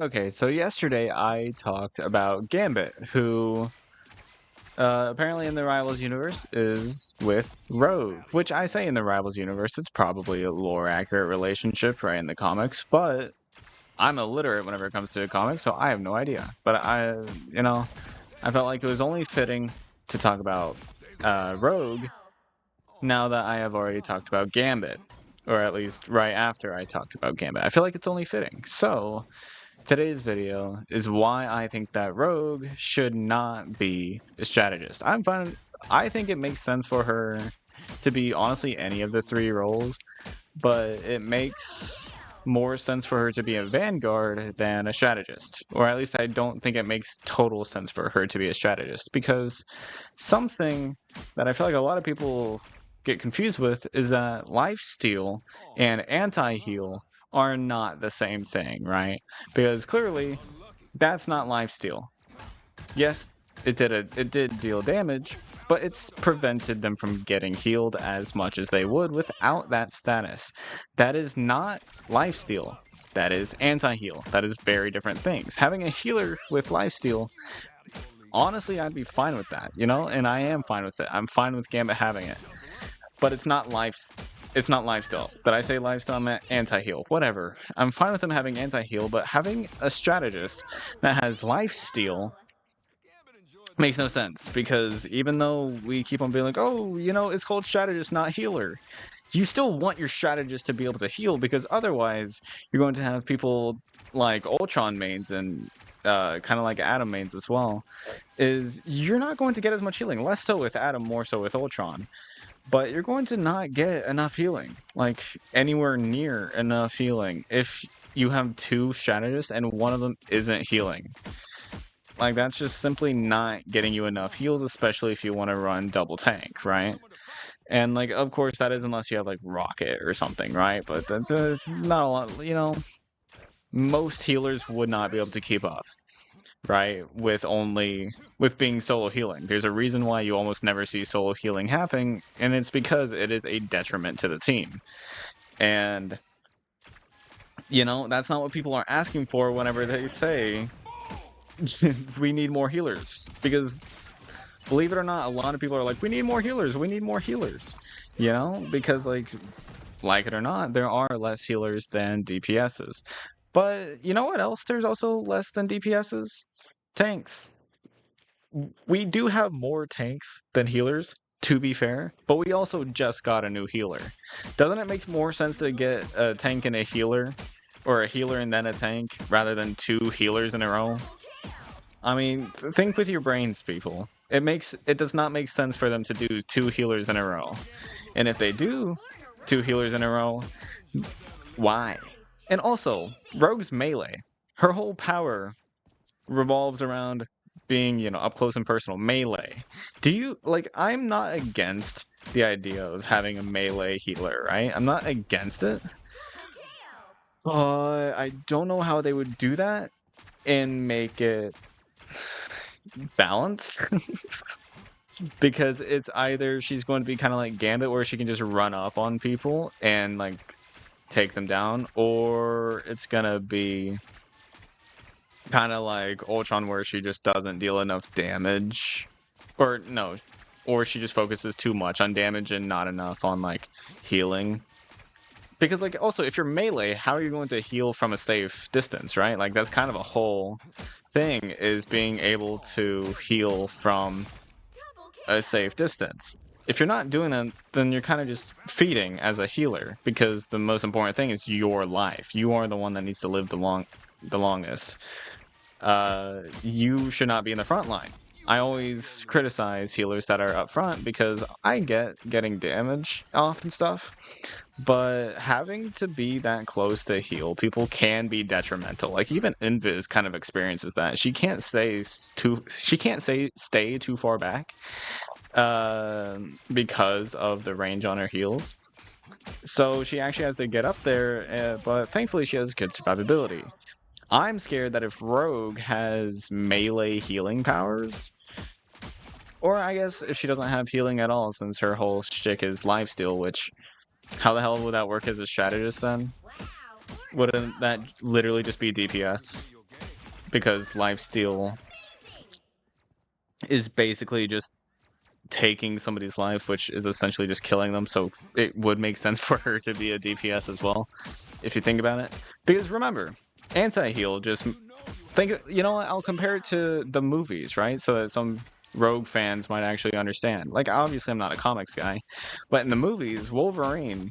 Okay, so yesterday I talked about Gambit, who apparently in the Rivals universe is with Rogue, which I say in the Rivals universe, it's probably a lore accurate relationship, right, in the comics, but I'm illiterate whenever it comes to comics, so I have no idea. But I felt like it was only fitting to talk about Rogue now that I have already talked about Gambit, or at least right after I talked about Gambit. I feel like it's only fitting. So, today's video is why I think that Rogue should not be a strategist. I think it makes sense for her to be honestly any of the three roles, but it makes more sense for her to be a vanguard than a strategist. Or at least I don't think it makes total sense for her to be a strategist, because something that I feel like a lot of people get confused with is that lifesteal and anti-heal are not the same thing, right? Because clearly that's not lifesteal. Yes, it did deal damage, but it's prevented them from getting healed as much as they would without that status. That is not lifesteal. That is anti-heal. That is very different things. Having a healer with lifesteal, honestly, I'd be fine with that, and I am fine with it. I'm fine with Gambit having it. But it's not lifesteal. Did I say lifestyle? I meant anti-heal. Whatever. I'm fine with them having anti-heal, but having a strategist that has lifesteal makes no sense, because even though we keep on being like, oh, it's called strategist, not healer, you still want your strategist to be able to heal, because otherwise you're going to have people like Ultron mains and kind of like Adam mains as well, is you're not going to get as much healing. Less so with Adam, more so with Ultron. But you're going to not get enough healing, like anywhere near enough healing, if you have two strategists and one of them isn't healing. Like, that's just simply not getting you enough heals, especially if you want to run double tank, right? And, like, of course, that is unless you have, like, Rocket or something, right? But that's not a lot, most healers would not be able to keep up, right? With being solo healing. There's a reason why you almost never see solo healing happening, and it's because it is a detriment to the team. And, that's not what people are asking for whenever they say, we need more healers. Because believe it or not, a lot of people are like, we need more healers, because like it or not, there are less healers than DPSs. But you know what else there's also less than DPSs? Tanks. We do have more tanks than healers, to be fair, but we also just got a new healer. Doesn't it make more sense to get a tank and a healer, or a healer and then a tank, rather than two healers in a row? I mean, think with your brains, people. It does not make sense for them to do two healers in a row. And if they do two healers in a row, why? And also, Rogue's melee. Her whole power revolves around being, up close and personal. Melee. I'm not against the idea of having a melee healer, right? I'm not against it. I don't know how they would do that and make it balanced. Because it's either she's going to be kind of like Gambit, where she can just run up on people and like take them down, or it's gonna be kind of like Ultron, where she just doesn't deal enough damage, or no, or she just focuses too much on damage and not enough on like healing. Because like, also, if you're melee, how are you going to heal from a safe distance, right? Like, that's kind of a whole thing, is being able to heal from a safe distance. If you're not doing that, then you're kind of just feeding as a healer, because the most important thing is your life. You are the one that needs to live the longest. You should not be in the front line. I always criticize healers that are up front, because I get getting damage off and stuff, but having to be that close to heal people can be detrimental. Like, even Invis kind of experiences that. She can't stay too far back, because of the range on her heals. So she actually has to get up there, but thankfully she has good survivability. I'm scared that if Rogue has melee healing powers, or I guess if she doesn't have healing at all, since her whole shtick is lifesteal, which, how the hell would that work as a strategist then? Wouldn't that literally just be DPS? because lifesteal is basically just taking somebody's life, which is essentially just killing them. So it would make sense for her to be a DPS as well, if you think about it. Because remember, anti-heal just think, you know what, I'll compare it to the movies, right? So that some Rogue fans might actually understand. Like, obviously I'm not a comics guy, but in the movies, Wolverine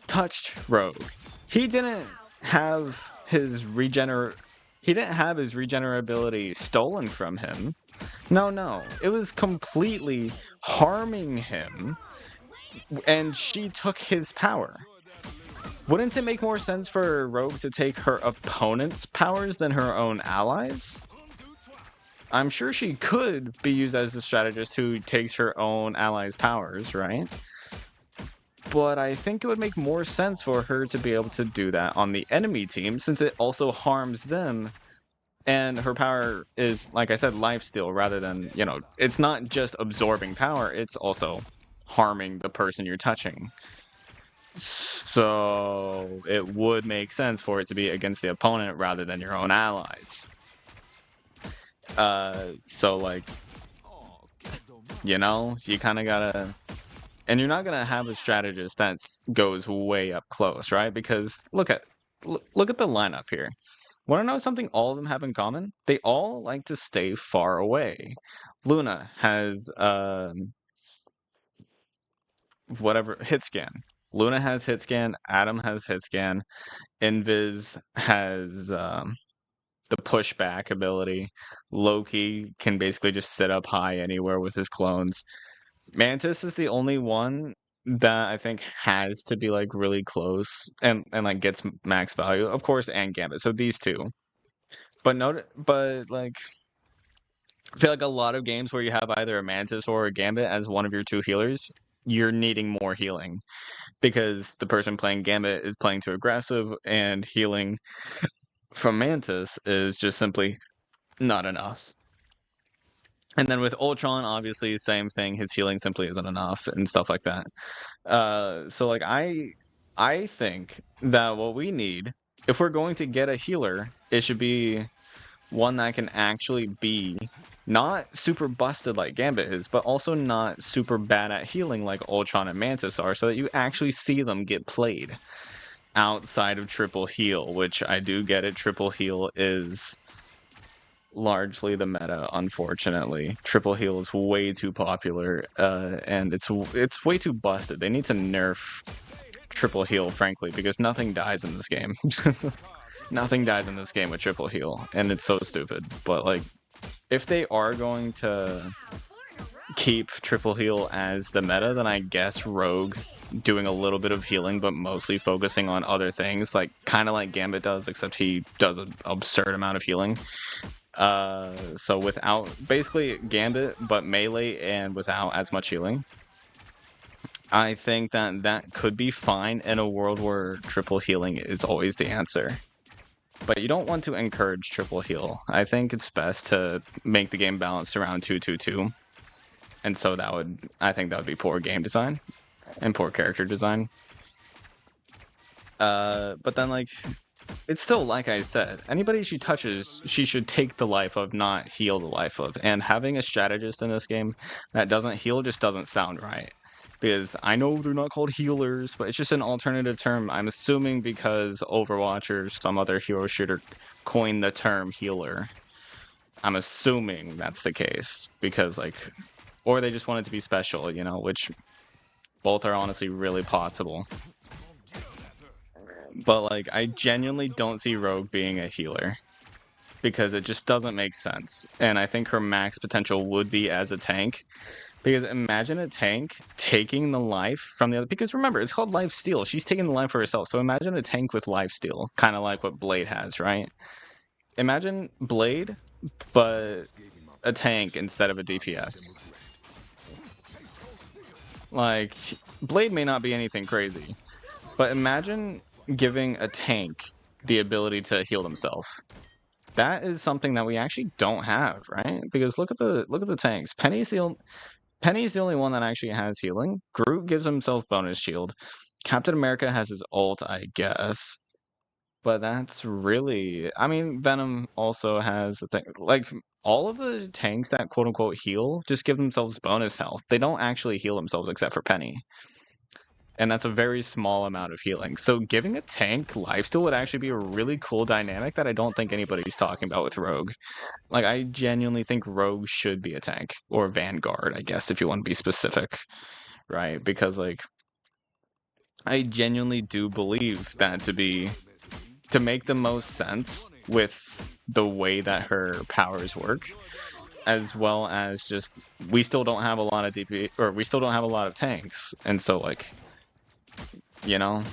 touched Rogue. He didn't have his regenerability stolen from him. No. It was completely harming him, and she took his power. Wouldn't it make more sense for Rogue to take her opponent's powers than her own allies? I'm sure she could be used as a strategist who takes her own allies' powers, right? But I think it would make more sense for her to be able to do that on the enemy team, since it also harms them. And her power is, like I said, lifesteal rather than, you know, it's not just absorbing power, it's also harming the person you're touching. So it would make sense for it to be against the opponent rather than your own allies. So like, you know, you kind of gotta, and you're not gonna have a strategist that goes way up close, right? Because look at the lineup here. Want to know something all of them have in common? They all like to stay far away. Luna has whatever hit scan. Luna has hit scan. Adam has hit scan. Invis has the pushback ability. Loki can basically just sit up high anywhere with his clones. Mantis is the only one that I think has to be like really close and like gets max value, of course, and Gambit. So these two. But like, I feel like a lot of games where you have either a Mantis or a Gambit as one of your two healers, you're needing more healing because the person playing Gambit is playing too aggressive, and healing from Mantis is just simply not enough. And then with Ultron, obviously, same thing. His healing simply isn't enough and stuff like that. So like I think that what we need, if we're going to get a healer, it should be one that can actually be not super busted like Gambit is, but also not super bad at healing like Ultron and Mantis are, so that you actually see them get played outside of triple heal, which I do get it. Triple heal is largely the meta, unfortunately. Triple heal is way too popular, and it's way too busted. They need to nerf triple heal, frankly, because nothing dies in this game. Nothing dies in this game with triple heal, and it's so stupid. But like, if they are going to keep triple heal as the meta, then I guess Rogue doing a little bit of healing, but mostly focusing on other things, like kind of like Gambit does, except he does an absurd amount of healing. So without basically Gambit, but melee and without as much healing, I think that could be fine in a world where triple healing is always the answer. But you don't want to encourage triple heal. I think it's best to make the game balanced around 2-2-2. And so I think that would be poor game design and poor character design. But then like, it's still, like I said, anybody she touches, she should take the life of, not heal the life of. And having a strategist in this game that doesn't heal just doesn't sound right. Because I know they're not called healers, but it's just an alternative term. I'm assuming because Overwatch or some other hero shooter coined the term healer. I'm assuming that's the case. Because, like, or they just want it to be special, you know, which both are honestly really possible. But, like, I genuinely don't see Rogue being a healer. Because it just doesn't make sense. And I think her max potential would be as a tank. Because imagine a tank taking the life from the other. Because remember, it's called lifesteal. She's taking the life for herself. So imagine a tank with lifesteal, kind of like what Blade has, right? Imagine Blade, but a tank instead of a DPS. Like, Blade may not be anything crazy, but imagine giving a tank the ability to heal themselves. That is something that we actually don't have, right? Because look at the tanks. Penny's the only one that actually has healing. Groot gives himself bonus shield. Captain America has his ult, I guess. But that's really, I mean, Venom also has a thing. Like, all of the tanks that quote unquote heal just give themselves bonus health. They don't actually heal themselves except for Penny. And that's a very small amount of healing. So giving a tank lifesteal would actually be a really cool dynamic that I don't think anybody's talking about with Rogue. Like, I genuinely think Rogue should be a tank. Or Vanguard, I guess, if you want to be specific. Right? Because, like, I genuinely do believe that to make the most sense with the way that her powers work, as well as just we still don't have a lot of DP, or we still don't have a lot of tanks, and so, like, you know,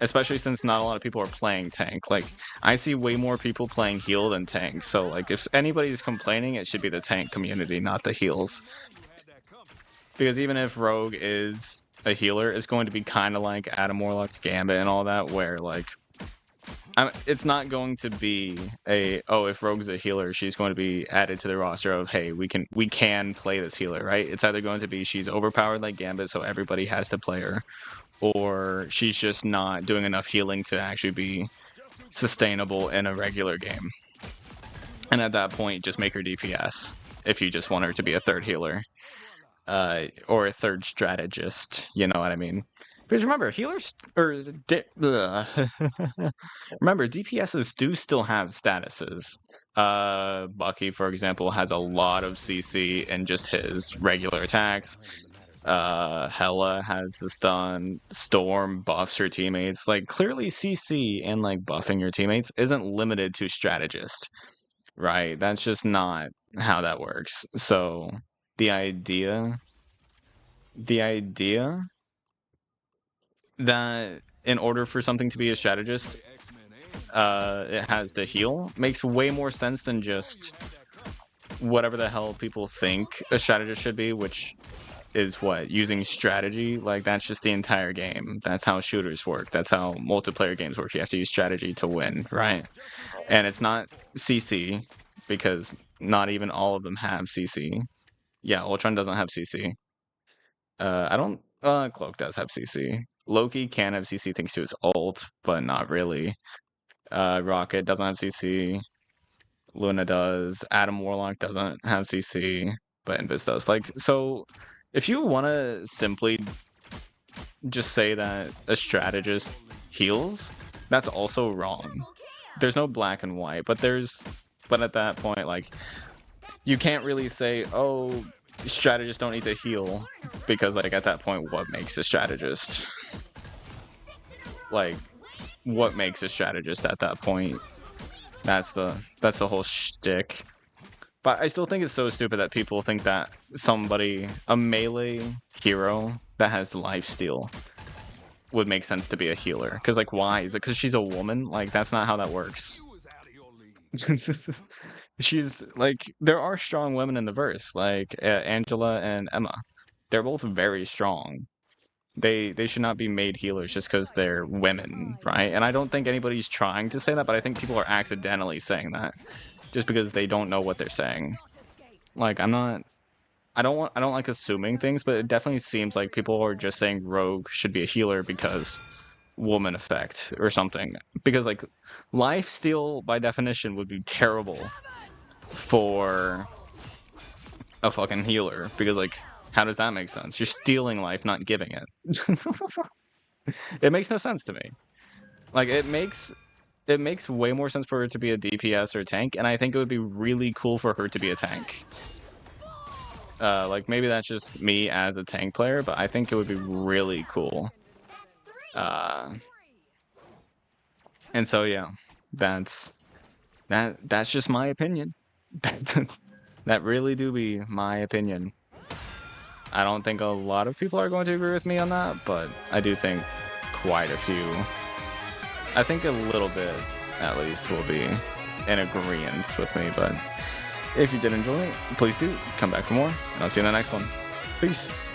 especially since not a lot of people are playing tank. Like, I see way more people playing heal than tank, so, like, if anybody's complaining, it should be the tank community, not the heals. Because even if Rogue is a healer, it's going to be kind of like Adam Warlock, Gambit, and all that, where, like, it's not going to be if Rogue's a healer, she's going to be added to the roster of, hey, we can play this healer, right? It's either going to be she's overpowered like Gambit, so everybody has to play her, or she's just not doing enough healing to actually be sustainable in a regular game. And at that point, just make her DPS if you just want her to be a third healer, or a third strategist. You know what I mean? Because remember, healers remember, DPSs do still have statuses. Bucky, for example, has a lot of CC in just his regular attacks. Hela has the stun. Storm buffs her teammates. Like, clearly CC and, like, buffing your teammates isn't limited to strategist, right? That's just not how that works. So the idea that in order for something to be a strategist, it has to heal makes way more sense than just whatever the hell people think a strategist should be, which is what? Using strategy? Like, that's just the entire game. That's how shooters work. That's how multiplayer games work. You have to use strategy to win, right? And it's not CC, because not even all of them have CC. Yeah, Ultron doesn't have CC. Cloak does have CC. Loki can have CC thanks to his ult, but not really. Rocket doesn't have CC. Luna does. Adam Warlock doesn't have CC, but Invis does. Like, so if you want to simply just say that a strategist heals, that's also wrong. There's no black and white, but at that point, like, you can't really say, oh, strategists don't need to heal, because, like, at that point, what makes a strategist? Like, what makes a strategist at that point? That's the whole shtick. But I still think it's so stupid that people think that a melee hero that has lifesteal would make sense to be a healer. Because, like, why? Is it because she's a woman? Like, that's not how that works. She's, like, there are strong women in the verse, like Angela and Emma. They're both very strong. They should not be made healers just because they're women, right? And I don't think anybody's trying to say that, but I think people are accidentally saying that just because they don't know what they're saying. Like, I don't like assuming things, but it definitely seems like people are just saying Rogue should be a healer because woman effect or something. Because, like, lifesteal by definition would be terrible for a fucking healer, because, like, how does that make sense? You're stealing life, not giving it. It makes no sense to me. Like, it makes way more sense for her to be a DPS or a tank, and I think it would be really cool for her to be a tank. Like, maybe that's just me as a tank player, but I think it would be really cool. And so, yeah, that's just my opinion. That really do be my opinion. I don't think a lot of people are going to agree with me on that, but I do think quite a few. I think a little bit, at least, will be in agreement with me. But if you did enjoy it, please do come back for more, and I'll see you in the next one. Peace.